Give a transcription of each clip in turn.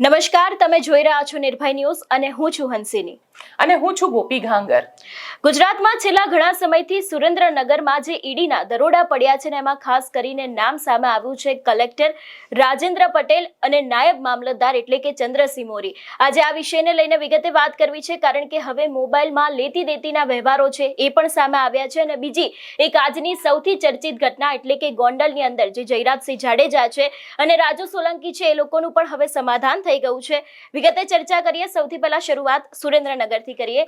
નમસ્કાર, તમે જોઈ રહ્યા છો નિર્ભય ન્યૂઝ અને હું છું હંસિની અને હું છું ગોપી ઘાંગર। ગુજરાતમાં છેલ્લા ઘણા સમયથી સુરેન્દ્રનગરમાં જે ઈડીના દરોડા પડ્યા છે ને એમાં ખાસ કરીને નામ સામે આવ્યું છે કલેક્ટર રાજેન્દ્ર પટેલ અને નાયબ મામલતદાર એટલે કે ચંદ્રસિંહ મોરી। આજે આ વિષયને લઈને વિગતે વાત કરવી છે કારણ કે હવે મોબાઈલમાં લેતી દેતીના વ્યવહારો છે એ પણ સામે આવ્યા છે અને બીજી એક આજની સૌથી ચર્ચિત ઘટના એટલે કે ગોંડલની અંદર જે જયરાજસિંહ જાડેજા છે અને રાજુ સોલંકી છે એ લોકોનું પણ હવે સમાધાન થઈ ગયું છે। વિગતે ચર્ચા કરીએ। સૌથી પહેલા શરૂઆત સુરેન્દ્રનગરથી કરીએ।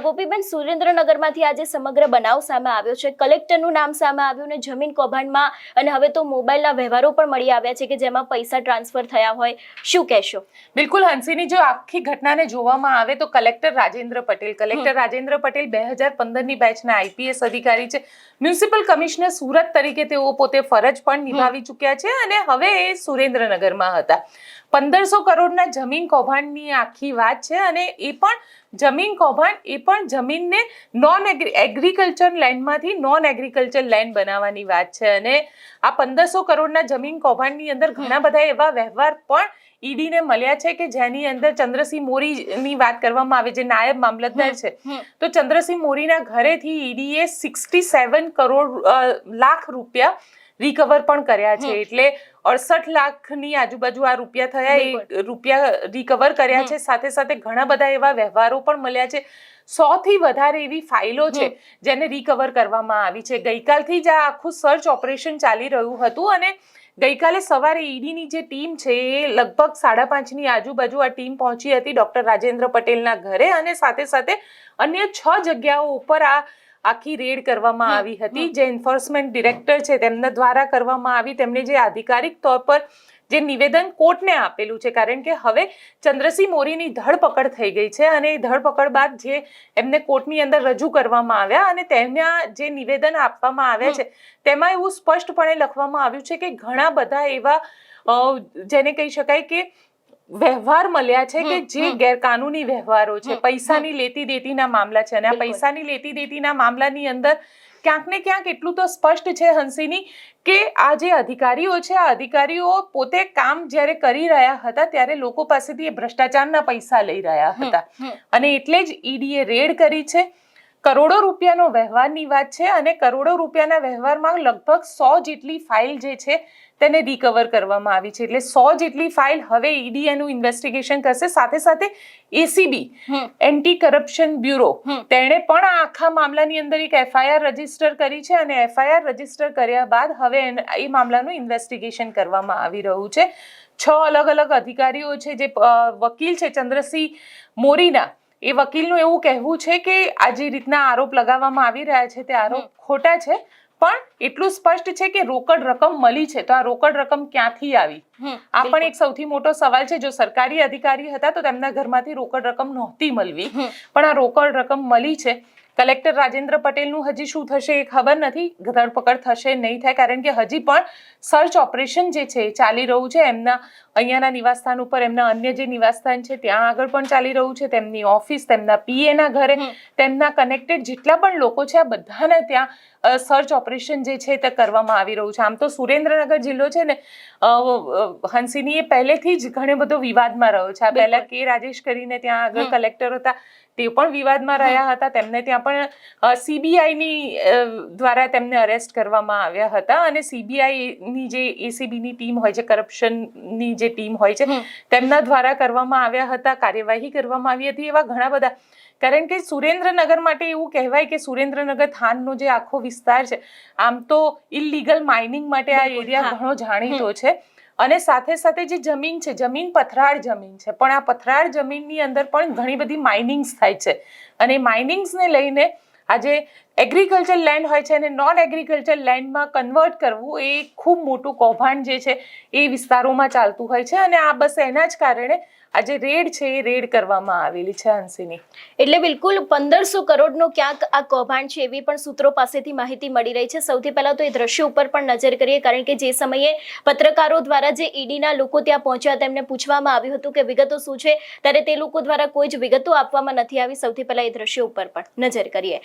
ગોપીબેન, સુરેન્દ્રનગરમાંથી આજે સમગ્ર બનાવ સામે આવ્યો છે, કલેક્ટરનું નામ સામે આવ્યું ને જમીન કૌભાંડમાં અને હવે તો મોબાઈલના વ્યવહારો પણ મળી આવ્યા છે કે જેમાં પૈસા ટ્રાન્સફર થયા હોય, શું કહેશો? બિલકુલ હંસિની, જો આખી ઘટનાને જોવામાં આવે તો કલેક્ટર રાજેન્દ્ર પટેલ 2015ની બેચના આઈપીએસ અધિકારી છે। મ્યુનિસિપલ કમિશનર સુરત તરીકે તેઓ પોતે ફરજ પણ નિભાવી ચૂક્યા છે અને હવે એ સુરેન્દ્રનગરમાં હતા। 1500 કરોડના જમીન કૌભાંડની આખી વાત છે અને એ પણ જમીન કૌભાંડ, એ પણ જમીનને નોન એગ્રીકલ્ચર લેન્ડમાંથી નોન એગ્રીકલ્ચર લેન્ડ બનાવવાની વાત છે અને આ 1500 કરોડના જમીન કૌભાંડની અંદર ઘણા બધા એવા વ્યવહાર પણ ઈડીને મળ્યા છે કે જેની અંદર ચંદ્રસિંહ મોરીની વાત કરવામાં આવે, જે નાયબ મામલતદાર છે, તો ચંદ્રસિંહ મોરીના ઘરેથી ઈડીએ 67 લાખ રૂપિયા રિકવર પણ કર્યા છે। એટલે 68 લાખની આજુબાજુ આ રૂપિયા થયા, એ રૂપિયા રિકવર કર્યા છે। સાથે સાથે ઘણા બધા એવા વ્યવહારો પણ મળ્યા છે। 100 થી વધારે એવી ફાઇલો છે જેને રિકવર કરવામાં આવી છે। ગઈકાલથી જ આ આખું સર્ચ ઓપરેશન ચાલી રહ્યું હતું અને ગઈકાલે સવારે ઈડીની જે ટીમ છે એ લગભગ 5:30ની આજુબાજુ આ ટીમ પહોંચી હતી ડોક્ટર રાજેન્દ્ર પટેલના ઘરે અને સાથે સાથે અન્ય 6 જગ્યાઓ ઉપર આ આખી રેડ કરવામાં આવી હતી। જે એન્ફોર્સમેન્ટ ડિરેક્ટર છે તેમના દ્વારા કરવામાં આવી। તેમણે જે આધિકારિક તौर પર જે નિવેદન કોર્ટને આપેલું છે, કારણ કે હવે ચંદ્રસિંહ મોરીની ધરપકડ થઈ ગઈ છે અને એ ધરપકડ બાદ જે એમને કોર્ટની અંદર રજૂ કરવામાં આવ્યા અને તેમના જે નિવેદન આપવામાં આવ્યા છે તેમાં એવું સ્પષ્ટપણે લખવામાં આવ્યું છે કે ઘણા બધા એવા જેને કહી શકાય કે વ્યવહાર મળ્યા છે કે જે ગેરકાનૂની વ્યવહારો છે, પૈસાની લેતી દેતીના મામલા છે અને આ પૈસાની લેતી દેતીના મામલાની અંદર ક્યાંક ને ક્યાંક એટલું તો સ્પષ્ટ છે હંસિની કે આ જે અધિકારીઓ છે, આ અધિકારીઓ પોતે કામ જ્યારે કરી રહ્યા હતા ત્યારે લોકો પાસેથી એ ભ્રષ્ટાચારના પૈસા લઈ રહ્યા હતા અને એટલે જ ઈડીએ રેડ કરી છે। કરોડો રૂપિયાનો વ્યવહારની વાત છે અને કરોડો રૂપિયાના વ્યવહારમાં લગભગ 100 જેટલી ફાઇલ જે છે તેને રિકવર કરવામાં આવી છે। એટલે 100 જેટલી ફાઇલ હવે ઈડી એનું ઇન્વેસ્ટિગેશન કરશે। સાથે સાથે એસીબી એન્ટી કરપ્શન બ્યુરો તેણે પણ આ આખા મામલાની અંદર એક એફઆઈઆર રજીસ્ટર કરી છે અને એફઆઈઆર રજીસ્ટર કર્યા બાદ હવે એ મામલાનું ઇન્વેસ્ટિગેશન કરવામાં આવી રહ્યું છે। 6 અલગ અલગ અધિકારીઓ છે, જે વકીલ છે ચંદ્રસિંહ મોરીના, એ વકીલનું એવું કહેવું છે કે આ જે રીતના આરોપ લગાવવામાં આવી રહ્યા છે તે આરોપ ખોટા છે, પણ એટલું સ્પષ્ટ છે કે રોકડ રકમ મળી છે, તો આ રોકડ રકમ ક્યાંથી આવી, આ પણ એક સૌથી મોટો સવાલ છે। જો સરકારી અધિકારી હતા તો તેમના ઘરમાંથી રોકડ રકમ નહોતી મળવી, પણ આ રોકડ રકમ મળી છે। કલેક્ટર રાજેન્દ્ર પટેલનું હજી શું થશે એ ખબર નથી, ધરપકડ થશે નહીં થાય, કારણ કે હજી પણ સર્ચ ઓપરેશન જે છે ચાલી રહ્યું છે। એમના અહીંયાના નિવાસસ્થાન ઉપર, એમના અન્ય જે નિવાસસ્થાન છે ત્યાં આગળ પણ ચાલી રહ્યું છે, તેમની ઓફિસ, તેમના પીએના ઘરે, તેમના કનેક્ટેડ જેટલા પણ લોકો છે આ બધાને ત્યાં સર્ચ ઓપરેશન જે છે તે કરવામાં આવી રહ્યું છે। આમ તો સુરેન્દ્રનગર જિલ્લો છે ને હંસિની, એ પહેલેથી જ ઘણો બધો વિવાદમાં રહ્યો છે। આ પહેલા કે રાજેશ કરીને ત્યાં આગળ કલેક્ટર હતા, તે પણ વિવાદમાં રહ્યા હતા, તેમને ત્યાં પણ સીબીઆઈની દ્વારા તેમને અરેસ્ટ કરવામાં આવ્યા હતા અને સીબીઆઈની જે એસીબીની ટીમ હોય છે, કરપ્શનની જે ટીમ હોય છે, તેમના દ્વારા કરવામાં આવ્યા હતા, કાર્યવાહી કરવામાં આવી હતી। એવા ઘણા બધા, કારણ કે સુરેન્દ્રનગર માટે એવું કહેવાય કે સુરેન્દ્રનગર થાનનો જે આખો વિસ્તાર છે, આમ તો ઇલીગલ માઇનિંગ માટે આ એરિયા ઘણો જાણીતો છે અને સાથે સાથે જે જમીન છે, જમીન પથરાળ જમીન છે, પણ આ પથરાળ જમીનની અંદર પણ ઘણી બધી માઇનિંગ્સ થાય છે અને માઇનિંગ્સને લઈને આજે એગ્રીકલ્ચર લેન્ડ હોય છે અને નોન એગ્રીકલ્ચર લેન્ડમાં કન્વર્ટ કરવું એ ખૂબ મોટું કૌભાંડ જે છે એ વિસ્તારોમાં ચાલતું હોય છે અને આ બસ એના જ કારણે આજે રેડ છે એ રેડ કરવામાં આવેલી છે હંસિની। એટલે બિલકુલ 1500 કરોડનો ક્યાંક આ કૌભાંડ છે એવી પણ સૂત્રો પાસેથી માહિતી મળી રહી છે। સૌથી પહેલા તો એ દ્રશ્ય ઉપર પણ નજર કરીએ, કારણ કે જે સમયે પત્રકારો દ્વારા જે ઈડીના લોકો ત્યાં પહોંચ્યા તેમને પૂછવામાં આવ્યું હતું કે વિગતો શું છે, ત્યારે તે લોકો દ્વારા કોઈ જ વિગતો આપવામાં નથી આવી। સૌથી પહેલા એ દ્રશ્ય ઉપર પણ નજર કરીએ।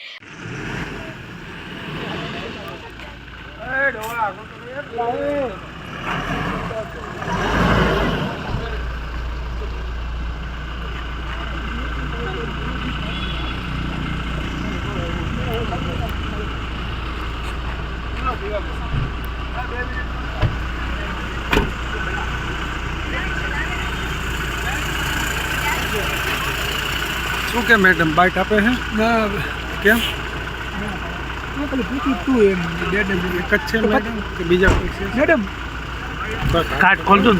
શું કે મેડમ બાઇટ આપે છે કેમ એક જ છે મેડમ કે બીજા કોઈ છે મેડમ कार्ड खोल दो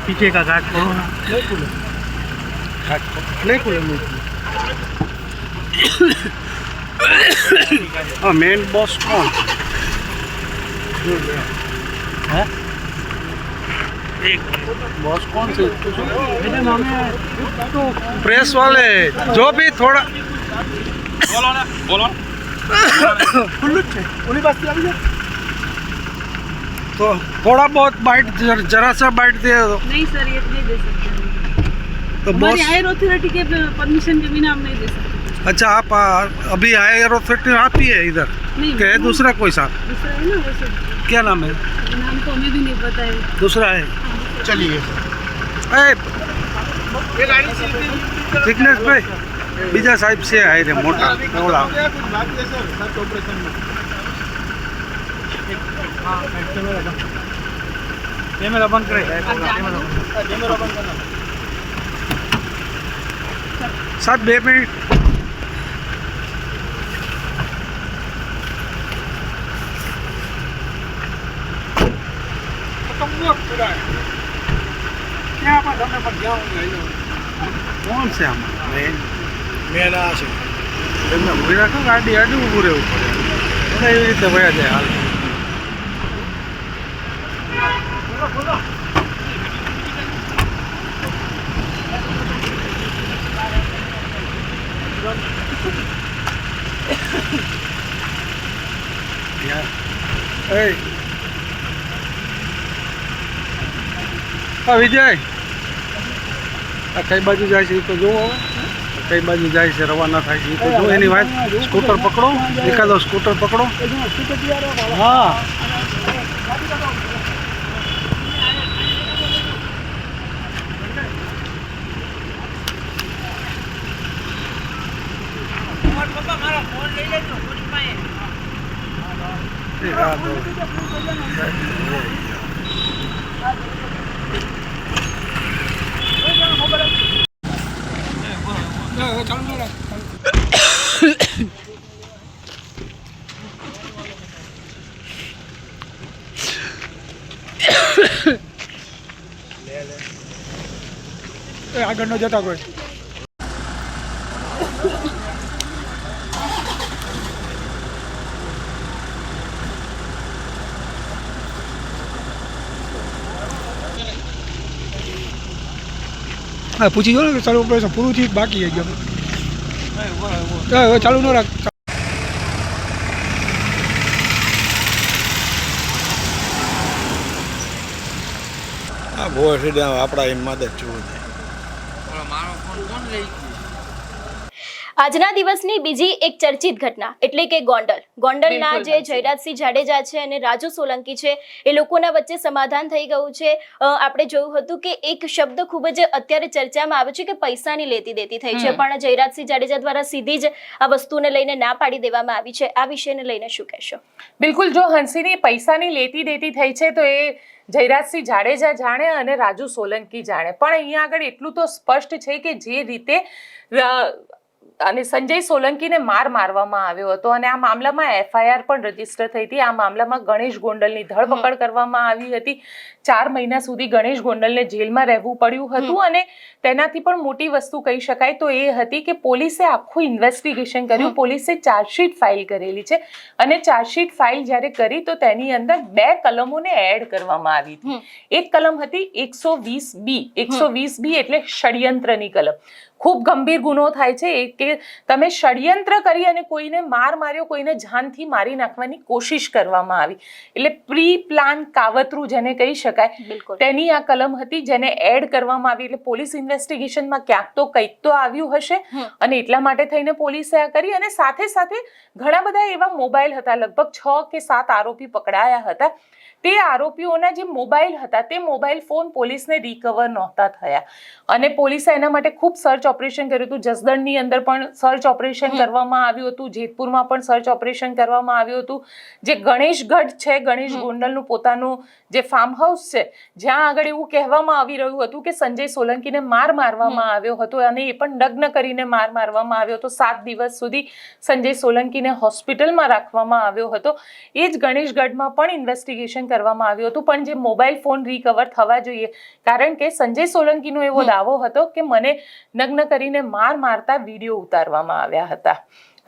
पीछे का कार्ड खोलो ना। नहीं खुले हाँ मेन बॉस कौन है एक बॉस कौन से मैडम हमें तो प्रेस वाले जो भी थोड़ा बोलो ना बोलो तो थोड़ा बहुत बाइट जरा सा बाइट दे दो नहीं सर ये नहीं दे सकते हम। तो हमारी बॉस हायर अथॉरिटी के परमिशन के बिना हम नहीं दे सकते। अच्छा आप अभी हायर अथॉरिटी आप ही है इधर नहीं क्या है दूसरा कोई साहब दूसरा है ना वैसे क्या नाम है नाम तो हमें भी नहीं पता है। दूसरा है चलिए जिग्नेश भाई बीजा साहिब से आए थे मोटा बोला कैमरा बंद करे साहब 2 मिनट कौन से हम मेरा છે એમને ઉભી રાખો ગાડી આડી ઊભું રહેવું પડે એવી રીતે વયા જાય હાલ વિજય આ કઈ બાજુ જાય છે એ તો જોવો કઈ બાજુ જાય છે રવાના થાય છે એ તો જો એની વાત સ્કૂટર પકડો એકાદો સ્કૂટર પકડો હા આગળ ન જતા કોઈ હા પૂછી જો ને કે ચાલુ ઓપરેશન પૂરું થયું બાકી છે ગયું હવે ચાલુ ન રાખ હા બહુ સીધા આપણા એમ માં જ જોવું છે આજના દિવસની બીજી એક ચર્ચિત ઘટના એટલે કે ગોંડલના બિલકુલ જે સાચી. જયરાજસિંહ જાડેજા છે અને રાજુ સોલંકી છે એ લોકોના વચ્ચે સમાધાન થઈ ગયું છે. આપણે જોયું હતું કે એક શબ્દ ખૂબ જ અત્યારે ચર્ચામાં આવ્યો છે કે પૈસાની લેતી દેતી થઈ છે, પણ જયરાજસિંહ જાડેજા દ્વારા સીધી જ આ વસ્તુને લઈને ના પાડી દેવામાં આવી છે. આ વિષયને લઈને શું કહેશો? બિલકુલ, જો હંસીની પૈસાની લેતી દેતી થઈ છે તો એ જયરાજસિંહ જાડેજા જાણે અને રાજુ સોલંકી જાણે, પણ અહીંયા આગળ એટલું તો સ્પષ્ટ છે કે જે રીતે અને સંજય સોલંકીને મારવામાં આવ્યો હતો અને આ મામલામાં એફઆઈઆર પણ રજીસ્ટર થઈ હતી. આ મામલામાં ગણેશ ગોંડલની ધરપકડ કરવામાં આવી હતી. 4 મહિના સુધી ગણેશ ગોંડલને જેલમાં રહેવું પડ્યું હતું અને તેનાથી પણ મોટી વસ્તુ કહી શકાય તો એ હતી કે પોલીસે આખું ઇન્વેસ્ટિગેશન કર્યું. પોલીસે ચાર્જશીટ ફાઇલ કરેલી છે અને ચાર્જશીટ ફાઇલ જ્યારે કરી તો તેની અંદર 2 કલમોને એડ કરવામાં આવી હતી. એક કલમ હતી 120B. 120B એટલે ષડયંત્રની કલમ. ખૂબ ગંભીર ગુનો થાય છે કે તમે ષડયંત્ર કરી અને કોઈને માર્યો, કોઈને જાનથી મારી નાખવાની કોશિશ કરવામાં આવી, એટલે પ્રી પ્લાન કાવતરું જેને કહી શકાય તેની આ કલમ હતી જેને એડ કરવામાં આવી. એટલે પોલીસ ઇન્વેસ્ટિગેશનમાં ક્યાંક તો કંઈક તો આવ્યું હશે અને એટલા માટે થઈને પોલીસે આ કરી. અને સાથે સાથે ઘણા બધા એવા મોબાઈલ હતા, લગભગ 6 કે 7 આરોપી પકડાયા હતા તે આરોપીઓના જે મોબાઈલ હતા તે મોબાઈલ ફોન પોલીસને રિકવર નહોતા થયા અને પોલીસે એના માટે ખૂબ સર્ચ ઓપરેશન કર્યું હતું. જસદણની અંદર પણ સર્ચ ઓપરેશન કરવામાં આવ્યું હતું, જેતપુરમાં પણ સર્ચ ઓપરેશન કરવામાં આવ્યું હતું. જે ગણેશગઢ છે, ગણેશ ગોંડલનું પોતાનું જે ફાર્મ હાઉસ છે, જ્યાં આગળ એવું કહેવામાં આવી રહ્યું હતું કે સંજય સોલંકીને માર મારવામાં આવ્યો હતો અને એ પણ નગ્ન કરીને માર મારવામાં આવ્યો હતો. 7 દિવસ સુધી સંજય સોલંકીને હોસ્પિટલમાં રાખવામાં આવ્યો હતો. એ જ ગણેશગઢમાં પણ ઇન્વેસ્ટિગેશન કરવામાં આવ્યું હતું, પણ જે મોબાઈલ ફોન રિકવર થવા જોઈએ, કારણ કે સંજય સોલંકીનો એવો દાવો હતો કે મને નગ્ન કરીને માર મારતા વિડીયો ઉતારવામાં આવ્યા હતા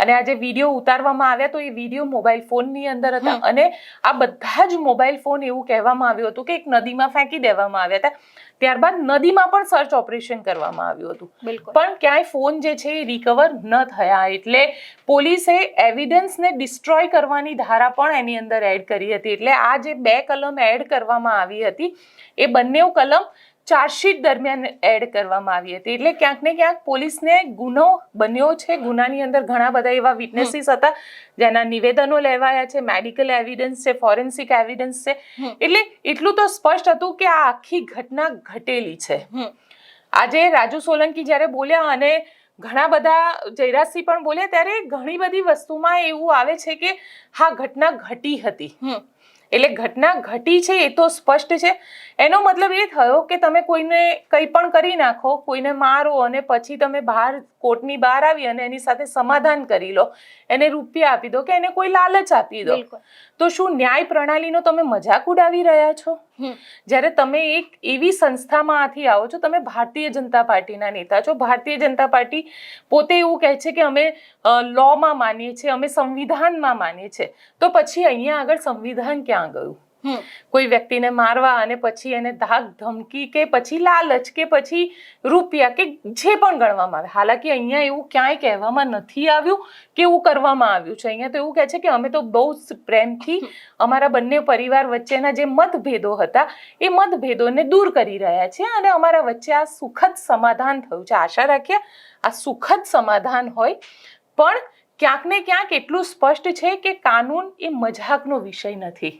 અને આ જે વિડીયો ઉતારવામાં આવ્યા તો એ વિડીયો મોબાઈલ ફોનની અંદર હતા અને આ બધા જ મોબાઈલ ફોન એવું કહેવામાં આવ્યું હતું કે એક નદીમાં ફેંકી દેવામાં આવ્યા હતા. ત્યારબાદ નદીમાં પણ સર્ચ ઓપરેશન કરવામાં આવ્યું હતું, પણ ક્યાંય ફોન જે છે એ રિકવર ન થયા. એટલે પોલીસે એવિડન્સને ડિસ્ટ્રોય કરવાની ધારા પણ એની અંદર એડ કરી હતી. એટલે આ જે 2 કલમ એડ કરવામાં આવી હતી એ બંને કલમ ચાર્જશીટ દરમિયાન એડ કરવામાં આવી હતી. એટલે ક્યાંક ને ક્યાંક પોલીસને ગુનો બન્યો છે. ગુનાની અંદર ઘણા બધા એવા વિટનેસીસ હતા જેના નિવેદનો લેવાયા છે, મેડિકલ એવિડન્સ છે, ફોરેન્સિક એવિડન્સ છે. એટલે એટલું તો સ્પષ્ટ હતું કે આ આખી ઘટના ઘટેલી છે. આજે રાજુ સોલંકી જ્યારે બોલ્યા અને ઘણા બધા જયરાજસિંહ પણ બોલ્યા ત્યારે ઘણી બધી વસ્તુમાં એવું આવે છે કે હા ઘટના ઘટી હતી. એટલે ઘટના ઘટી છે એ તો સ્પષ્ટ છે. એનો મતલબ એ થયો કે તમે કોઈને કંઈ પણ કરી નાખો, કોઈને મારો અને પછી તમે કોર્ટની બહાર આવી અને એની સાથે સમાધાન કરી લો, એને રૂપિયા આપી દો કે એને કોઈ લાલચ આપી દો, તો શું ન્યાય પ્રણાલીનો તમે મજાક ઉડાવી રહ્યા છો? જ્યારે તમે એક એવી સંસ્થામાંથી આવો છો, તમે ભારતીય જનતા પાર્ટીના નેતા છો. ભારતીય જનતા પાર્ટી પોતે એવું કહે છે કે અમે લોમાં માનીએ છીએ, અમે સંવિધાનમાં માનીએ છીએ, તો પછી અહીંયા આગળ સંવિધાન ક્યાં ગયું? કોઈ વ્યક્તિને મારવા અને પછી એને ધાક ધમકી કે પછી લાલચ કે પછી રૂપિયા કે જે પણ ગણવામાં આવે. હાલાકી અહીંયા એવું ક્યાંય કહેવામાં નથી આવ્યું કે એવું કરવામાં આવ્યું છે. અહીંયા તો એવું કહે છે કે અમે તો બહુ પ્રેમથી અમારા બંને પરિવાર વચ્ચેના જે મતભેદો હતા એ મતભેદોને દૂર કરી રહ્યા છે અને અમારા વચ્ચે આ સુખદ સમાધાન થયું છે. આશા રાખીએ આ સુખદ સમાધાન હોય, પણ ક્યાંક ને ક્યાંક એટલું સ્પષ્ટ છે કે કાનૂન એ મજાકનો વિષય નથી.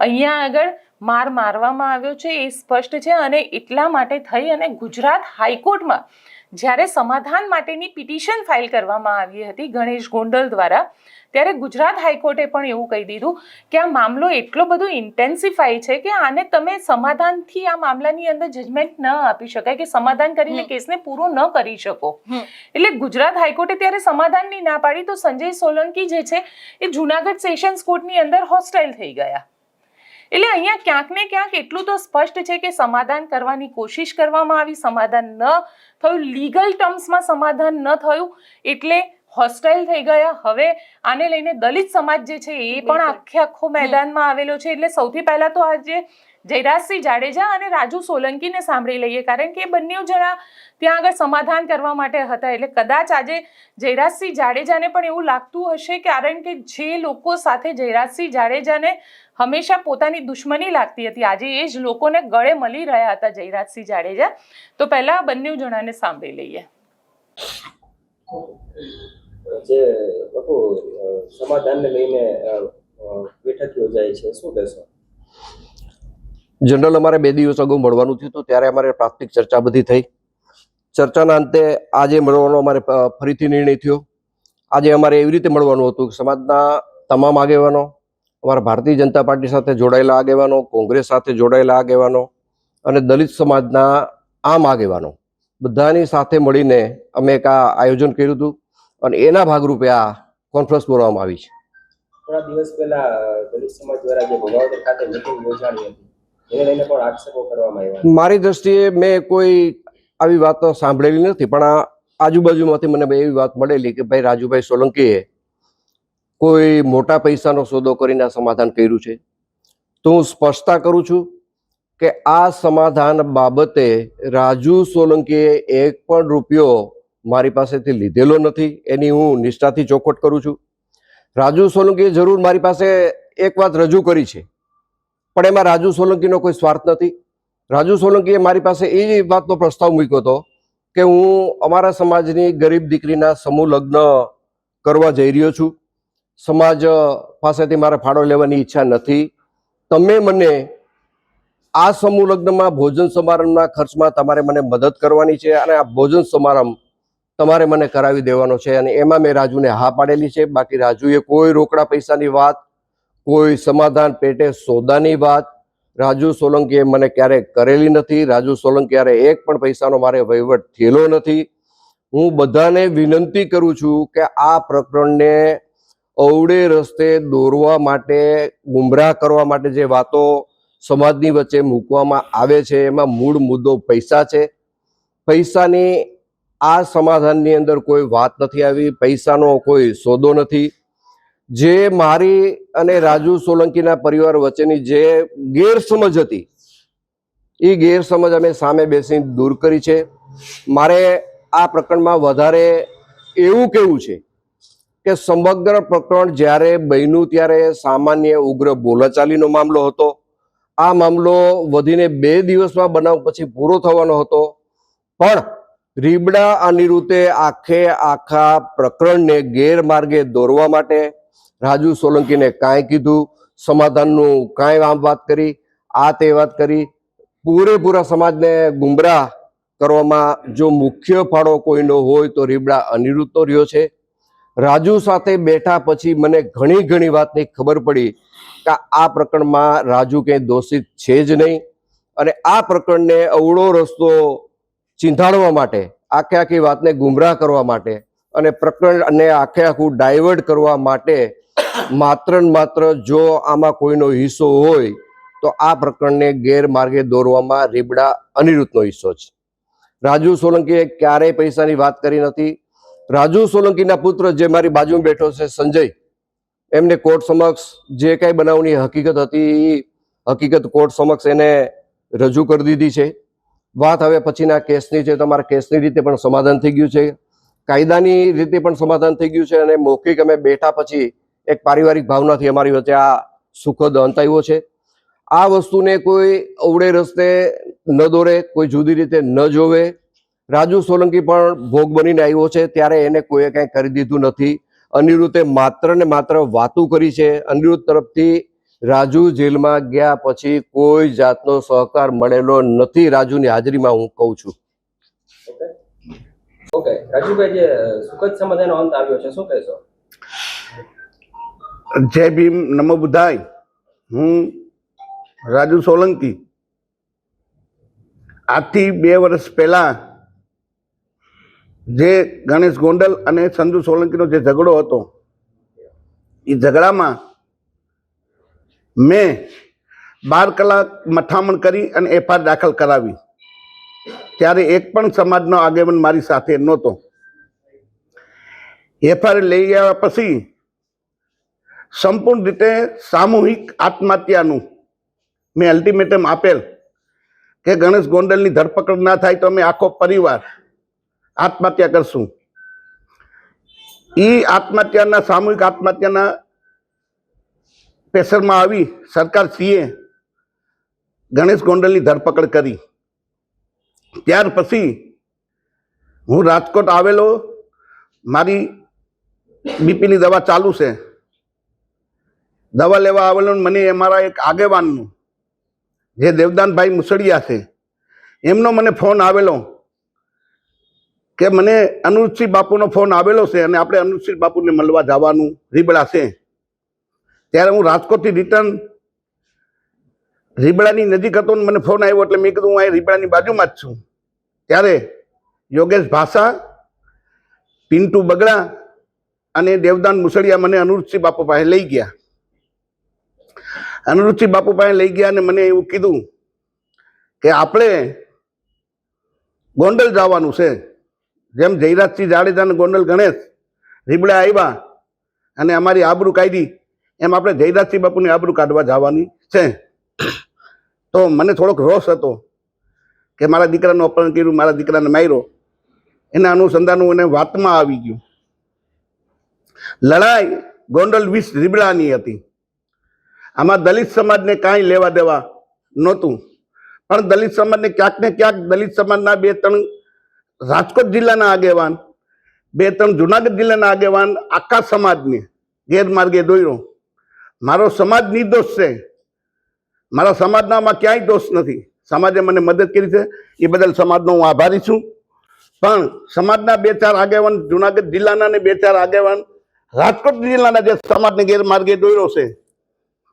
અહીંયા આગળ મારવામાં આવ્યો છે એ સ્પષ્ટ છે અને એટલા માટે થઈ અને ગુજરાત હાઈકોર્ટમાં જ્યારે સમાધાન માટેની પિટિશન ફાઇલ કરવામાં આવી હતી ગણેશ ગોંડલ દ્વારા, ત્યારે ગુજરાત હાઈકોર્ટે પણ એવું કહી દીધું કે આ મામલો એટલો બધો ઇન્ટેન્સિફાઈ છે કે આને તમે સમાધાનથી આ મામલાની અંદર જજમેન્ટ ન આપી શકાય, કે સમાધાન કરીને કેસને પૂરો ન કરી શકો. એટલે ગુજરાત હાઈકોર્ટે ત્યારે સમાધાનની ના પાડી તો સંજય સોલંકી જે છે એ જુનાગઢ સેશન્સ કોર્ટની અંદર હોસ્ટાઇલ થઈ ગયા. એટલે અહીંયા ક્યાંક ને ક્યાંક એટલું તો સ્પષ્ટ છે કે સમાધાન કરવાની કોશિશ કરવામાં આવી, સમાધાન ન થયું, લીગલ ટર્મ્સમાં સમાધાન ન થયું એટલે હોસ્ટાઇલ થઈ ગયા. હવે આને લઈને દલિત સમાજ જે છે એ પણ આખો મેદાનમાં આવેલો છે. એટલે સૌથી પહેલા તો આજે જયરાજસિંહ જાડેજા અને રાજુ સોલંકીને સાંભળી લઈએ, કારણ કે એ બંને જણા ત્યાં આગળ સમાધાન કરવા માટે હતા. એટલે કદાચ આજે જયરાજસિંહ જાડેજાને પણ એવું લાગતું હશે, કારણ કે જે લોકો સાથે જયરાજસિંહ જાડેજાને હંમેશા પોતાની દુશ્મની લાગતી હતી, આજે એ જ લોકોને ગળે મળી રહ્યા હતા જયરાજસિંહ જાડેજા. તો પહેલા બંને જણાને સાંભળી લઈએ. જે બાપુ સમાધાનને લઈને બેઠક યોજાઈ છે, શું કહેશો? જનરલ અમારે 2 દિવસ અગાઉ મળવાનું થયું હતું, ત્યારે અમારે પ્રાથમિક ચર્ચા બધી થઈ. ચર્ચાના અંતે આજે મળવાનો અમારે ફરીથી નિર્ણય થયો. આજે અમારે એવી રીતે મળવાનું હતું કે સમાજના તમામ આગેવાનો, અમારા ભારતીય જનતા પાર્ટી સાથે જોડાયેલા આગેવાનો, કોંગ્રેસ સાથે જોડાયેલા આગેવાનો અને દલિત સમાજના આમ આગેવાનો બધાની સાથે મળીને અમે એક આ આયોજન કર્યું હતું અને એના ભાગરૂપે આ કોન્ફરન્સ બોલાવવામાં આવી છે. થોડા દિવસ પહેલા દલિત સમાજ દ્વારા જે ભોગાવદર ખાતે મીટિંગ યોજાણી હતી, એને લઈને પણ આક્ષેપો કરવામાં આવ્યા. મારી દ્રષ્ટિએ મેં કોઈ આવી વાતો સાંભળેલી નથી, પણ આ આજુબાજુમાંથી મને એવી વાત મળેલી કે ભાઈ રાજુભાઈ સોલંકીએ કોઈ મોટા પૈસાનો સોદો કરીને સમાધાન કર્યું છે. તો હું સ્પષ્ટતા કરું છું કે આ સમાધાન બાબતે રાજુ સોલંકીએ 1 પણ રૂપિયો મારી પાસેથી લીધેલો નથી, એની હું નિષ્ઠાથી ચોખવટ કરું છું. રાજુ સોલંકીએ જરૂર મારી પાસે એક વાત રજૂ કરી છે, પણ એમાં રાજુ સોલંકીનો કોઈ સ્વાર્થ નથી. રાજુ સોલંકીએ મારી પાસે એ વાતનો પ્રસ્તાવ મૂક્યો હતો કે હું અમારા સમાજની ગરીબ દીકરીના સમૂહ લગ્ન કરવા જઈ રહ્યો છું, સમાજ પાસેથી મારે ફાળો લેવાની ઈચ્છા નથી, તમે મને આ સમૂહ લગ્નમાં ભોજન સમારંભના ખર્ચમાં તમારે મને મદદ કરવાની છે અને આ ભોજન સમારંભ તમારે મને કરાવી દેવાનો છે અને એમાં મેં રાજુને હા પાડેલી છે. બાકી રાજુએ કોઈ રોકડા પૈસાની વાત, કોઈ સમાધાન પેટે સોદાની વાત રાજુ સોલંકીએ મને ક્યારેય કરેલી નથી. રાજુ સોલંકી ક્યારે એક પણ પૈસાનો મારે વહીવટ થયેલો નથી. હું બધાને વિનંતી કરું છું કે આ પ્રકરણને અવળે રસ્તે દોરવા માટે, ગુમરાહ કરવા માટે જે વાતો સમાજની વચ્ચે મૂકવામાં આવે છે એમાં મૂળ મુદ્દો પૈસા છે. પૈસાની આ સમાધાનની અંદર કોઈ વાત નથી આવી, પૈસાનો કોઈ સોદો નથી. જે મારી અને રાજુ સોલંકીના પરિવાર વચ્ચેની જે ગેરસમજ હતી એ ગેરસમજ અમે સામે બેસીને દૂર કરી છે. મારે આ પ્રકરણમાં વધારે એવું કહેવું છે કે સમગ્ર પ્રકરણ જ્યારે બન્યું ત્યારે સામાન્ય ઉગ્ર બોલાચાલીનો મામલો હતો. આ મામલો વધીને 2 દિવસમાં બનાવ પછી પૂરો થવાનો હતો. પણ રીબડા અનિરુદ્ધે આખા પ્રકરણને ગેરમાર્ગે દોરવા માટે રાજુ સોલંકીને કાંઈ કીધું, સમાધાનનું કાંઈ આમ વાત કરી, આ તે વાત કરી, પૂરેપૂરા સમાજને ગુમરાહ કરવામાં જો મુખ્ય ફાળો કોઈનો હોય તો રીબડા અનિરુદ્ધનો રહ્યો છે. રાજુ સાથે બેઠા પછી મને ઘણી વાતની ખબર પડી કે આ પ્રકરણમાં રાજુ કંઈ દોષિત છે જ નહીં અને આ પ્રકરણને અવળો રસ્તો ચીંધાડવા માટે, આખી વાતને ગુમરાહ કરવા માટે અને પ્રકરણને આખું ડાયવર્ટ કરવા માટે માત્ર ને માત્ર જો આમાં કોઈનો હિસ્સો હોય તો આ પ્રકરણને ગેરમાર્ગે દોરવામાં રીબડા અનિરુદ્ધનો હિસ્સો છે. રાજુ સોલંકીએ ક્યારેય પૈસાની વાત કરી નથી. રાજુ સોલંકીના પુત્ર જે મારી બાજુમાં બેઠો છે સંજય, એમને કોર્ટ સમક્ષ જે કાંઈ બનાવની હકીકત હતી એ હકીકત કોર્ટ સમક્ષ એને રજૂ કરી દીધી છે. વાત હવે પછીના કેસની છે. તમારા કેસની રીતે પણ સમાધાન થઈ ગયું છે, કાયદાની રીતે પણ સમાધાન થઈ ગયું છે અને મૌખિક અમે બેઠા પછી એક પારિવારિક ભાવનાથી અમારી વચ્ચે આ સુખદ અંત આવ્યો છે. આ વસ્તુને કોઈ અવળે રસ્તે ન દોરે, કોઈ જુદી રીતે ન જોવે. રાજુ સોલંકી પણ ભોગ બનીને આવ્યો છે ત્યારે એને કોઈએ કાંઈ કરી દીધું નથી. અનિરુદ્ધે માત્ર ને માત્ર વાતું કરી છે. અનિરુદ્ધ તરફથી રાજુ જેલમાં ગયા પછી કોઈ જાતનો સહકાર મળેલો નથી. રાજુની હાજરીમાં હું કહું છું. ઓકે રાજુભાઈ, જે સુખદ સમાધાનનો અંત આવ્યો છે, શું કહેશો? જય ભીમ, નમો બુદ્ધાય. હું રાજુ સોલંકી આજથી 2 વર્ષ પહેલા જે ગણેશ ગોંડલ અને સંજુ સોલંકીનો જે ઝઘડો હતો એ ઝઘડામાં મેં 12 કલાક મથામણ કરી અને એફઆઈઆર દાખલ કરાવી. ત્યારે એક પણ સમાજનો આગેવાન મારી સાથે નહોતો. એફઆઈઆર લઈ ગયા પછી સંપૂર્ણ રીતે સામૂહિક આત્મહત્યાનું મેં અલ્ટિમેટમ આપેલ કે ગણેશ ગોંડલની ધરપકડ ના થાય તો અમે આખો પરિવાર આત્મહત્યા કરશું. એ આત્મહત્યાના સામૂહિક આત્મહત્યાના પ્રેશરમાં આવી સરકાર શ્રીએ ગણેશ ગોંડલની ધરપકડ કરી. ત્યાર પછી હું રાજકોટ આવેલો, મારી બીપીની દવા ચાલુ છે. દવા લેવા આવેલો મને અમારા એક આગેવાનનું જે દેવદાનભાઈ મુસળિયા છે એમનો મને ફોન આવેલો કે મને અનુજસિંહ બાપુનો ફોન આવેલો છે અને આપણે અનુજસિંહ બાપુને મળવા જવાનું રીબડા છે. ત્યારે હું રાજકોટથી રિટર્ન રીબડાની નજીક હતો ને મને ફોન આવ્યો એટલે મેં કીધું હું અહીં રીબડાની બાજુમાં જ છું. ત્યારે યોગેશ ભાષા, પિન્ટુ બગડા અને દેવદાન મુસળિયા મને અનુજસિંહ બાપુ પાસે લઈ ગયા. અનુજસિંહ બાપુ પાસે લઈ ગયા અને મને એવું કીધું કે આપણે ગોંડલ જવાનું છે. જેમ જયરાજસિંહ જાડેજા અને ગોંડલ ગણેશ રીબડા આવ્યા અને અમારી આબરૂ કાઢી એમ આપણે જયરાજસિંહ બાપુની આબરૂ કાઢવા જવાની છે. તો મને થોડોક રોષ હતો કે મારા દીકરાનું અપહરણ કર્યું, મારા દીકરાને માર્યો. એના અનુસંધાનું એને વાતમાં આવી ગયું. લડાઈ ગોંડલ 20 રીબડાની હતી. આમાં દલિત સમાજને કાંઈ લેવા દેવા નહોતું. પણ દલિત સમાજને ક્યાંક ને ક્યાંક દલિત સમાજના 2-3 રાજકોટ જિલ્લાના આગેવાન, 2-3 જુનાગઢ જિલ્લાના આગેવાન આખા સમાજને ગેરમાર્ગે દોર્યો. મારો સમાજ નિર્દોષ છે. મારા સમાજનામાં ક્યાંય દોષ નથી. સમાજે મને મદદ કરી છે, એ બદલ સમાજનો હું આભારી છું. પણ સમાજના 2-4 આગેવાન, જુનાગઢ જિલ્લાના ને 2-4 આગેવાન રાજકોટ જિલ્લાના જે સમાજને ગેરમાર્ગે દોર્યો છે,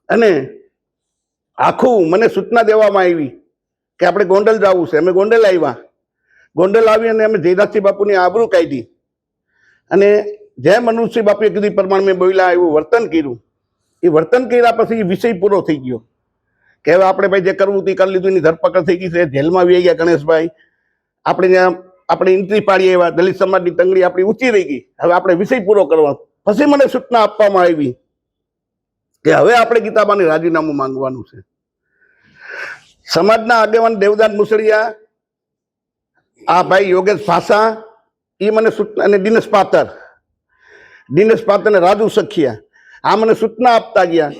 અને આખું મને સૂચના દેવામાં આવી કે આપણે ગોંડલ જવું છે. અમે ગોંડલ આવ્યા. ગોંડલ આવી અને અમે જયરાજસિંહ બાપુની આબરૂ કાઢી, અને જે મનુષ્ય બાપુએ કીધું પ્રમાણે મેં બોલ્યા એવું વર્તન કર્યું. એ વર્તન કર્યા પછી વિષય પૂરો થઈ ગયો કે હવે આપણે ભાઈ જે કરવું તે કરી લીધું. એની ધરપકડ થઈ ગઈ છે, જેલમાં આવી ગયા ગણેશભાઈ. આપણે ત્યાં આપણે એન્ટ્રી પાડી આવ્યા, દલિત સમાજની તંગડી આપણી ઊંચી રહી ગઈ. હવે આપણે વિષય પૂરો કરવાનો. પછી મને સૂચના આપવામાં આવી કે હવે આપણે ગીતાબાને રાજીનામું માંગવાનું છે. સમાજના આગેવાન દેવદાન મુસળિયા, આ ભાઈ યોગેશ ભાષા, એ મને સૂચના, અને દિનેશ પાત્ર ને રાજુ સખિયા, આ મને સૂચના આપતા ગયા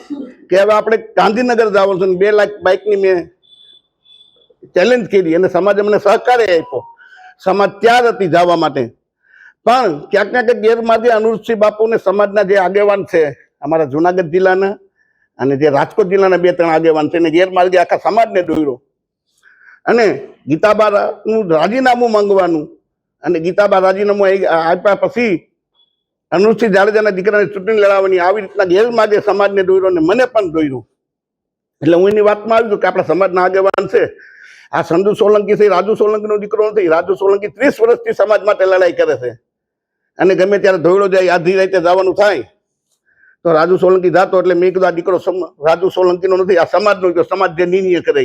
કે હવે આપણે ગાંધીનગર જવાનું છે. 2 લાખ બાઇકની મેં ચેલેન્જ કરી અને સમાજે મને સહકાર આપ્યો. સમાજ તૈયાર હતી જવા માટે. પણ ક્યાંક ને ક્યાંક ગેરમાર્ગે અનુરૂપસિંહ બાપુ ને સમાજના જે આગેવાન છે, અમારા જુનાગઢ જિલ્લાના અને જે રાજકોટ જિલ્લાના 2-3 આગેવાન છે, એને ગેરમાર્ગે આખા સમાજને દોર્યો. અને ગીતાબાનું રાજીનામું માંગવાનું, અને ગીતાબા રાજીનામું આપ્યા પછી અનુરૂપસિંહ જાડેજાના દીકરાને ચૂંટણી લડાવવાની, આવી રીતના ગેરમાર્ગે સમાજને દોર્યો અને મને પણ દોર્યો. એટલે હું એની વાતમાં આવી છું કે આપણા સમાજના આગેવાન છે. આ સંધુ સોલંકી છે, રાજુ સોલંકીનો દીકરો નથી. રાજુ સોલંકી 30 વર્ષથી સમાજ માટે લડાઈ કરે છે, અને ગમે ત્યારે ધોયડો જાય, આધી રાતે જવાનું થાય તો રાજુ સોલંકી જાતો. એટલે મેં કીધું આ દીકરો રાજુ સોલંકીનો નથી, આ સમાજનો. સમાજ જે નિર્ણય કરે.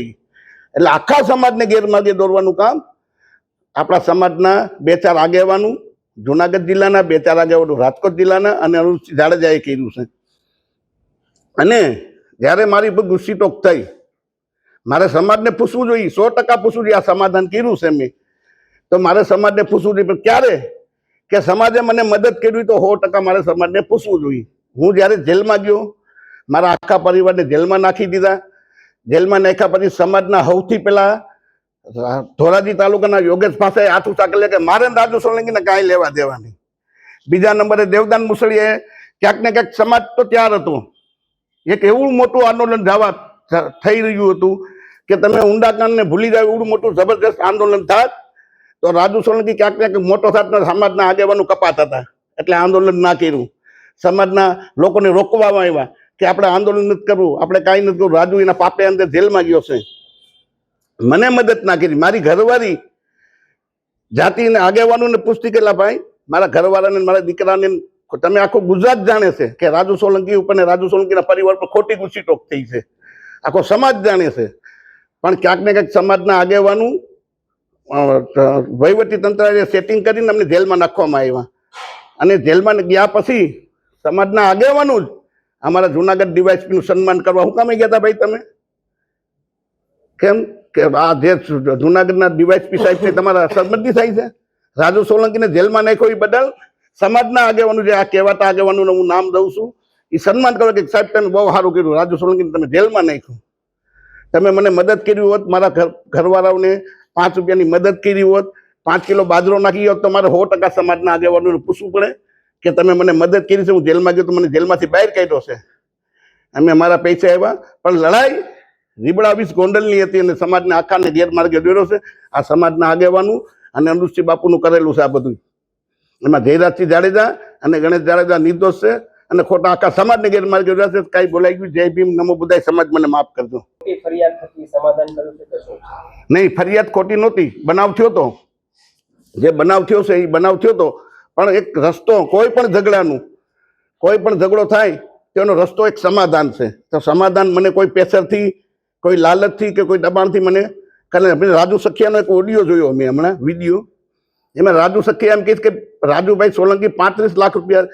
એટલે આખા સમાજને ગેરમાર્ગે દોરવાનું કામ આપણા સમાજના 2-4 આગેવાનું, જુનાગઢ જિલ્લાના 2-4 આગેવાનો, રાજકોટ જિલ્લાના અને અનુરૂપસિંહ જાડેજાએ કર્યું છે. અને જ્યારે મારી પર ગુસ્સી ટોક થઈ, મારે સમાજને પૂછવું જોઈએ, 100% પૂછવું જોઈએ. આ સમાધાન કર્યું છે મેં, તો મારે સમાજને પૂછવું જોઈએ. પણ ક્યારે કે સમાજે મને મદદ કરવી તો 100% મારે સમાજને પૂછવું જોઈએ. હું જ્યારે જેલમાં ગયો, મારા આખા પરિવારને જેલમાં નાખી દીધા. જેલમાં નાખ્યા પછી સમાજના સૌથી પહેલા ધોરાજી તાલુકાના યોગેશ ભાષાએ હાથ ઊંચા કર્યા કે મારે રાજુ સોલંકીને કાંઈ લેવા દેવા નહીં. બીજા નંબરે દેવદાન મુસળીએ ક્યાંક ને ક્યાંક સમાજ તો તૈયાર હતો. એક એવું મોટું આંદોલન થઈ રહ્યું હતું કે તમે ઊંડાકાંડને ભૂલી જાવ, એવું મોટું જબરદસ્ત આંદોલન થાત તો રાજુ સોલંકી ક્યાંક ને ક્યાંક મોટો થાત. સમાજના આગેવાનો કપાત હતા, એટલે આંદોલન ના કર્યું. સમાજના લોકોને રોકવામાં આવ્યા કે આપણે આંદોલન નથી કરવું, આપણે કાંઈ નથી કરવું. રાજુ એના પાપે અંદર જેલમાં ગયો છે. મને મદદ ના કરી. મારી ઘરવાળી જાતિને આગેવાનોને પૂછતી કે ભાઈ મારા ઘરવાળાને, મારા દીકરાને, તમે આખું ગુજરાત જાણે છે કે રાજુ સોલંકી ઉપર ને રાજુ સોલંકીના પરિવાર પર ખોટી ગુસ્સી ટોક થઈ છે. આખો સમાજ જાણે છે. પણ ક્યાંક ને ક્યાંક સમાજના આગેવાનું વહીવટી તંત્રએ સેટિંગ કરીને અમને જેલમાં નાખવામાં આવ્યા. અને જેલમાં ગયા પછી સમાજના આગેવાનું જ અમારા જુનાગઢ ડીવાયએસપીનું સન્માન કરવા હું કામે ગયા હતા ભાઈ તમે? કેમ કે આ જે જુનાગઢના ડીવાયએસપી સાહેબ છે તમારા સંબંધી થાય છે. રાજુ સોલંકીને જેલમાં નાખ્યો એ બદલ સમાજના આગેવાનું, જે આ કહેવાતા આગેવાનું હું નામ દઉં છું, એ સન્માન કરો કે સાહેબ તમે બહુ સારું કર્યું, રાજુ સોલંકીને તમે જેલમાં નાખ્યું. તમે મને મદદ કરી હોત, મારા ઘરવાળાઓને 5 રૂપિયાની મદદ કરી હોત, 5 કિલો બાજરો નાખી હોત, તો મારે 100% સમાજના આગેવાનોને પૂછવું પડે કે તમે મને મદદ કરી છે. હું જેલમાં ગયો તો મને જેલમાંથી બહાર કાઢ્યો છે. અમે મારા પૈસા આવ્યા, પણ લડાઈ રીબડા 20 ગોંડલની હતી અને સમાજને આખાને ગેરમાર્ગે દોર્યો છે. આ સમાજના આગેવાનું અને અનુરૂપસિંહ બાપુનું કરેલું છે આ બધું. એમાં જયરાજસિંહ જાડેજા અને ગણેશ જાડેજા નિર્દોષ છે અને ખોટા આખા સમાજને ગેરમાર્ગે દોર્યા છે. કાંઈ બોલાઈ ગયું, જય ભીમ, નમો બુદ્ધાય, સમાજ મને માફ કરજો. ફરિયાદ થકી સમાધાન કર્યું છે કે શું? નહીં, ફરિયાદ ખોટી નહોતી. બનાવ થયો તો, જે બનાવ થયો છે એ બનાવ થયો તો, પણ એક રસ્તો, કોઈ પણ ઝઘડાનું, કોઈ પણ ઝઘડો થાય તેનો રસ્તો એક સમાધાન છે. તો સમાધાન મને કોઈ પ્રેશરથી, કોઈ લાલચથી કે કોઈ દબાણથી મને કરે. રાજુ સખિયાનો એક ઓડિયો જોયો મેં હમણાં, વિડીયો. એમાં રાજુ સખિયા એમ કહીશ કે રાજુભાઈ સોલંકી 35 લાખ રૂપિયા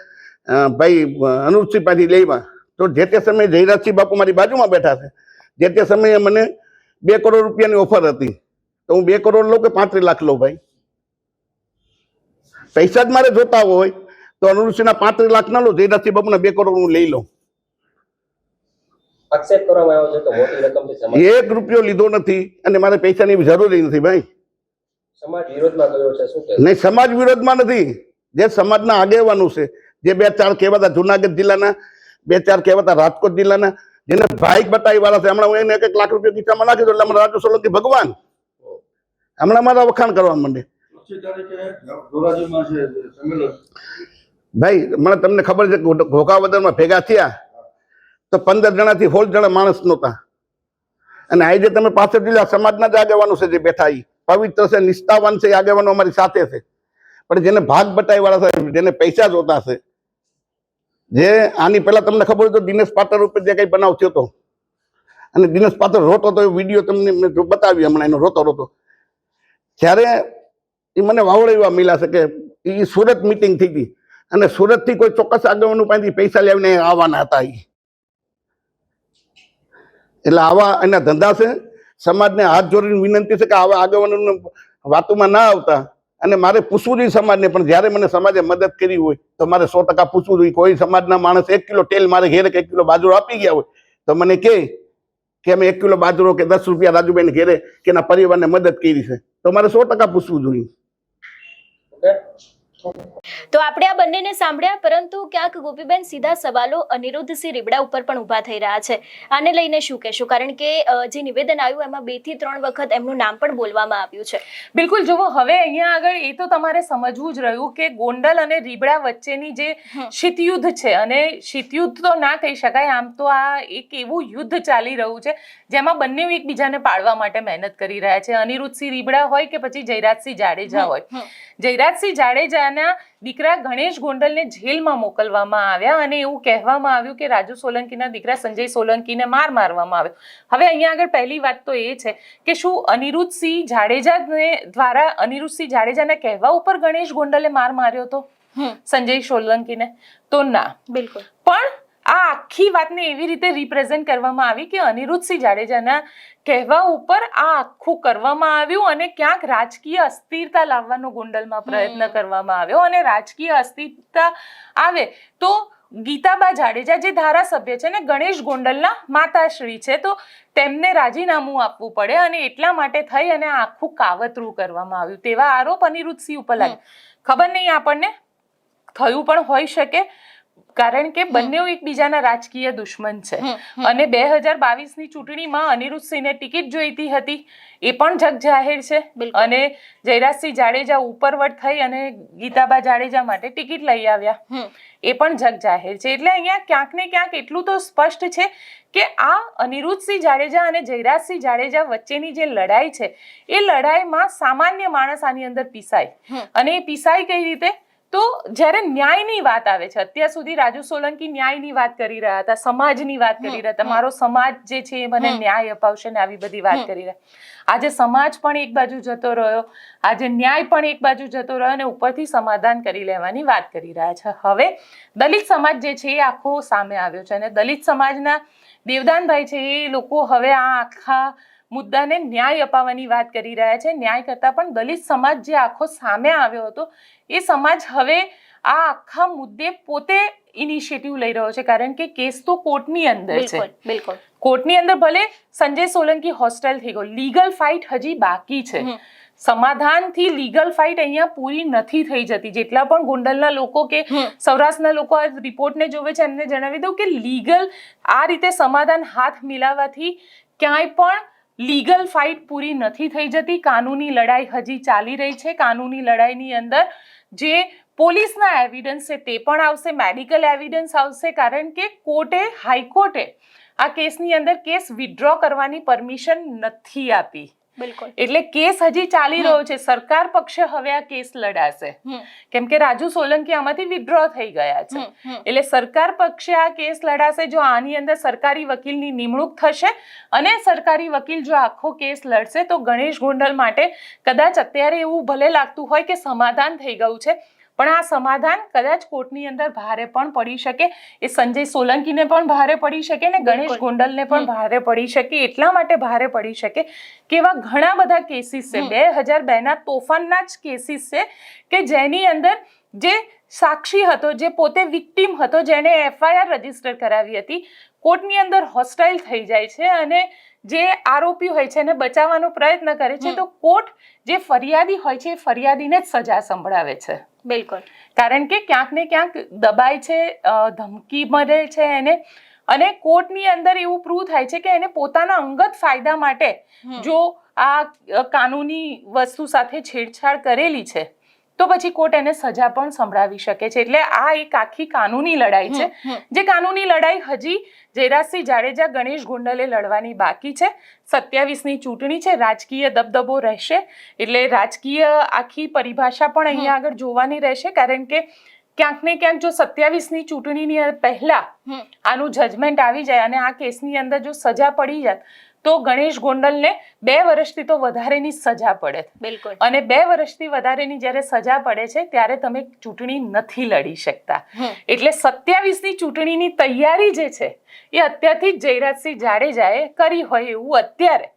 ભાઈ અનુરૂપસિંહ પાસેથી લેવા. તો જે તે સમયે જયરાજસિંહ બાપુ મારી બાજુમાં બેઠા છે. જે તે સમયે મને 2 કરોડ રૂપિયાની ઓફર હતી. તો હું 2 કરોડ લઉં કે 35 લાખ લઉં? ભાઈ પૈસા જ મારે જોતા હોય તો અનુરૂપસિંહના 35 લાખ ના લો, જયરાજસિંહ બાપુના 2 કરોડ હું લઈ લઉં. આક્ષેપ કરવામાં આવ્યો છે કે મોટી રકમથી સમાજ 1 રૂપિયો લીધો નથી અને મારે પૈસાની જરૂર નથી. ભાઈ સમાજ વિરોધમાં ગયો છે, શું કહે? નહીં, સમાજ વિરોધમાં નથી. જે સમાજના આગેવાનું છે, જે 2-4 કહેવાતા જુનાગઢ જિલ્લાના, 2-4 કહેવાતા રાજકોટ જિલ્લાના, જેને બાઇક બતાવી વાળા છે, હમણાં હું એને 1 લાખ રૂપિયા ખીચામાં નાખી દઉં એટલે અમારા રાજુ સોલંકી ભગવાન હમણાં મારા વખાણ કરવા માંડે. ભાઈ મને તમને ખબર છે કે ઘોઘાવદરમાં ભેગા થયા તો 15 જણાથી 16 જણા માણસ નહોતા, અને આજે તમે પાછળ જિલ્લા સમાજના જ આગેવાનો છે જે બેઠા, ઈ પવિત્ર છે, નિષ્ઠાવાન છે, આગેવાનો અમારી સાથે છે. પણ જેને ભાગ બતાવી વાળા છે, જેને પૈસા જોતા છે, જે આની પહેલા તમને ખબર હોય તો દિનેશ પાટર ઉપર જે કઈ બનાવ થયો હતો, અને દિનેશ પાટર રોતો તો વિડીયો તમને મેં બતાવી હમણાં, એનો રોતો જ્યારે એ મને વાવડે એવા મળ્યા છે કે એ સુરત મિટિંગ થઈ હતી અને સુરત થી કોઈ ચોક્કસ આગેવાનો પાસેથી પૈસા લાવીને આવવાના હતા. એટલે આવા એના ધંધા છે. સમાજને હાથ જોડીને વિનંતી છે કે આવા આગેવાનો વાતોમાં ના આવતા. અને મારે પૂછવું જોઈએ સમાજને, પણ જ્યારે મને સમાજે મદદ કરી હોય તો મારે 100% પૂછવું જોઈએ. કોઈ સમાજના માણસ 1 કિલો તેલ મારે ઘેરે કે 1 કિલો બાજરો આપી ગયા હોય તો મને કે અમે 1 કિલો બાજરો કે 10 રૂપિયા રાજુભાઈને ઘેરે કે એના પરિવારને મદદ કરી છે, તો મારે 100% પૂછવું જોઈએ. તો આપણે આ બંનેને સાંભળ્યા, પરંતુ ક્યાંક ગોપીબેન સીધા સવાલો અનિરુદ્ધસિંહ રીબડા ઉપર પણ ઊભા થઈ રહ્યા છે. આને લઈને શું કહેશો? કારણ કે જે નિવેદન આવ્યું એમાં 2 થી 3 વખત એમનું નામ પણ બોલવામાં આવ્યું છે. બિલકુલ. જુઓ, હવે અહીંયા આગળ એ તો તમારે સમજવું જ રહ્યું કે ગોંડલ અને રીબડા વચ્ચેની જે શીતયુદ્ધ છે, અને શીતયુદ્ધ તો ના કહી શકાય, આમ તો આ એક એવું યુદ્ધ ચાલી રહ્યું છે જેમાં બંને એકબીજાને પાડવા માટે મહેનત કરી રહ્યા છે. અનિરુદ્ધસિંહ રીબડા હોય કે પછી જયરાજસિંહ જાડેજા હોય. જયરાજસિંહ જાડેજાના દીકરા ગણેશ ગોંડલને જેલમાં મોકલવામાં આવ્યા અને એવું કહેવામાં આવ્યું કે રાજુ સોલંકીના દીકરા સંજય સોલંકીને મારવામાં આવ્યો. હવે અહીંયા આગળ પહેલી વાત તો એ છે કે શું અનિરુદ્ધસિંહ જાડેજાના કહેવા ઉપર ગણેશ ગોંડલે માર્યો હતો સંજય સોલંકીને? તો ના, બિલકુલ. પણ આ આખી વાતને એવી રીતે રિપ્રેઝેન્ટ કરવામાં આવી કે અનિરુદ્ધસિંહ જાડેજાના કહેવા ઉપર આ આખું કરવામાં આવ્યું અને ક્યાંક રાજકીય અસ્થિરતા લાવવાનો ગોંડલમાં પ્રયત્ન કરવામાં આવ્યો. અને રાજકીય અસ્થિરતા આવે તો ગીતાબા જાડેજા જે ધારાસભ્ય છે ને ગણેશ ગોંડલના માતાશ્રી છે, તો તેમને રાજીનામું આપવું પડે અને એટલા માટે થઈ અને આખું કાવતરું કરવામાં આવ્યું તેવા આરોપ અનિરુદ્ધસિંહ ઉપર લાગ્યા. ખબર નહીં, આપણને થયું પણ હોઈ શકે, કારણ કે બંને એકબીજાના રાજકીય દુશ્મન છે. અને 2022ની ચૂંટણીમાં અનિરુદ્ધસિંહને ટિકિટ જોઈતી હતી, એ પણ જગ જાહેર છે. અને જયરાજસિંહ જાડેજા ઉપરવટ થઈ અને ગીતાબા જાડેજા માટે ટિકિટ લઈ આવ્યા, એ પણ જગ જાહેર છે. એટલે અહીંયા ક્યાંક ને ક્યાંક એટલું તો સ્પષ્ટ છે કે આ અનિરુદ્ધસિંહ જાડેજા અને જયરાજસિંહ જાડેજા વચ્ચેની જે લડાઈ છે, એ લડાઈમાં સામાન્ય માણસ આની અંદર પીસાય. અને એ પીસાય કઈ રીતે? તો જ્યારે ન્યાયની વાત આવે છે, અત્યાર સુધી રાજુ સોલંકી ન્યાયની વાત કરી રહ્યા હતા, સમાજની વાત કરી રહ્યા હતા, મારો સમાજ જે છે એ મને ન્યાય અપાવશે ને આવી બધી વાત કરી રહ્યા. આજે સમાજ પણ એક બાજુ જતો રહ્યો, આજે ન્યાય પણ એક બાજુ જતો રહ્યો અને ઉપરથી સમાધાન કરી લેવાની વાત કરી રહ્યા છે. હવે દલિત સમાજ જે છે એ આખો સામે આવ્યો છે અને દલિત સમાજના દેવદાનભાઈ છે એ લોકો હવે આ આખા મુદ્દાને ન્યાય અપાવવાની વાત કરી રહ્યા છે. ન્યાય કરતા પણ દલિત સમાજ જે આખો સામે આવ્યો હતો, એ સમાજ હવે આ આખા મુદ્દે પોતે ઇનિશિયેટિવ લઈ રહ્યો છે, કારણ કે કેસ તો કોર્ટની અંદર છે. બિલકુલ. કોર્ટની અંદર ભલે સંજય સોલંકી હોસ્ટેલ થઈ ગયો, લીગલ ફાઇટ હજી બાકી છે. સમાધાનથી લીગલ ફાઇટ અહીંયા પૂરી નથી થઈ જતી. જેટલા પણ ગોંડલના લોકો કે સૌરાષ્ટ્રના લોકો આ રિપોર્ટને જોવે છે એમને જણાવી દઉં કે લીગલ આ રીતે સમાધાન હાથ મિલાવવાથી ક્યાંય પણ લીગલ ફાઇટ પૂરી નથી થઈ જતી. કાનૂની લડાઈ હજી ચાલી રહી છે. કાનૂની લડાઈની અંદર જે પોલીસના એવિડન્સ છે તે પણ આવશે, મેડિકલ એવિડન્સ આવશે, કારણ કે કોર્ટે, હાઈકોર્ટે આ કેસની અંદર કેસ વિથડ્રો કરવાની પરમિશન નથી આપી. બિલકુલ. એટલે કેસ હજી ચાલી રહ્યો છે. સરકાર પક્ષે હવે આ કેસ લડાશે, કેમ કે રાજુ સોલંકી આમાંથી વિથડ્રો થઈ ગયા છે. એટલે સરકાર પક્ષે આ કેસ લડાશે. જો આની અંદર સરકારી વકીલની નિમણૂક થશે અને સરકારી વકીલ જો આખો કેસ લડશે તો ગણેશ ગોંડલ માટે કદાચ અત્યારે એવું ભલે લાગતું હોય કે સમાધાન થઈ ગયું છે, પણ આ સમાધાન કદાચ કોર્ટની અંદર ભારે પણ પડી શકે. એ સંજય સોલંકીને પણ ભારે પડી શકે ને ગણેશ ગોંડલને પણ ભારે પડી શકે. એટલા માટે ભારે પડી શકે કે એવા ઘણા બધા કેસીસ છે, 2002ના તોફાનના જ કેસીસ છે કે જેની અંદર જે સાક્ષી હતો, જે પોતે વિક્ટીમ હતો, જેને FIR રજીસ્ટર કરાવી હતી, કોર્ટની અંદર હોસ્ટાઇલ થઈ જાય છે અને જે આરોપી હોય છે એને બચાવવાનો પ્રયત્ન કરે છે, તો કોર્ટ જે ફરિયાદી હોય છે એ ફરિયાદીને જ સજા સંભળાવે છે. બિલકુલ. કારણ કે ક્યાંક ને ક્યાંક દબાય છે, ધમકી મળે છે એને, અને કોર્ટની અંદર એવું પ્રૂવ થાય છે કે એને પોતાના અંગત ફાયદા માટે જો આ કાનૂની વસ્તુ સાથે છેડછાડ કરેલી છે તો પછી કોર્ટ એને સજા પણ સંભળાવી શકે છે. એટલે આ એક આખી કાનૂની લડાઈ છે, જે કાનૂની લડાઈ હજી જયરાજસિંહ જાડેજા, ગણેશ ગોંડલે લડવાની બાકી છે. 27ની ચૂંટણી છે, રાજકીય દબદબો રહેશે, એટલે રાજકીય આખી પરિભાષા પણ અહીંયા આગળ જોવાની રહેશે. કારણ કે ક્યાંક ને ક્યાંક જો 27ની ચૂંટણીની પહેલા આનું જજમેન્ટ આવી જાય અને આ કેસની અંદર જો સજા પડી જાય તો ગણેશ ગોંડલને 2 વર્ષથી તો વધારેની સજા પડે. બિલકુલ. અને 2 વર્ષથી વધારેની જ્યારે સજા પડે છે ત્યારે તમે ચૂંટણી નથી લડી શકતા. એટલે 27ની ચૂંટણીની તૈયારી જે છે એ અત્યારથી જ જયરાજસિંહ જાડેજાએ કરી હોય એવું અત્યારે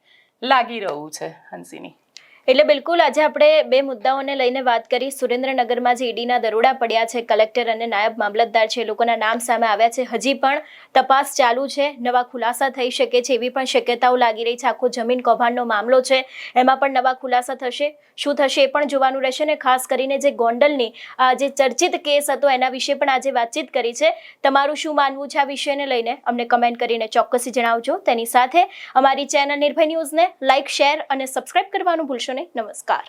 લાગી રહ્યું છે. હંસિની, એટલે બિલકુલ આજે આપણે 2 મુદ્દાઓને લઈને વાત કરી. સુરેન્દ્રનગરમાં જે ઈડીના દરોડા પડ્યા છે, કલેક્ટર અને નાયબ મામલતદાર છે, એ લોકોના નામ સામે આવ્યા છે. હજી પણ તપાસ ચાલુ છે, નવા ખુલાસા થઈ શકે છે એવી પણ શક્યતાઓ લાગી રહી છે. આખો જમીન કૌભાંડનો મામલો છે, એમાં પણ નવા ખુલાસા થશે. શું થશે એ પણ જોવાનું રહેશે. ને ખાસ કરીને જે ગોંડલની જે ચર્ચિત કેસ હતો એના વિશે પણ આજે વાતચીત કરી છે. તમારું શું માનવું છે આ વિષયને લઈને અમને કમેન્ટ કરીને ચોક્કસથી જણાવજો. તેની સાથે અમારી ચેનલ નિર્ભય ન્યૂઝને લાઇક, શેર અને સબસ્ક્રાઇબ કરવાનું ભૂલશો નહીં. નમસ્કાર.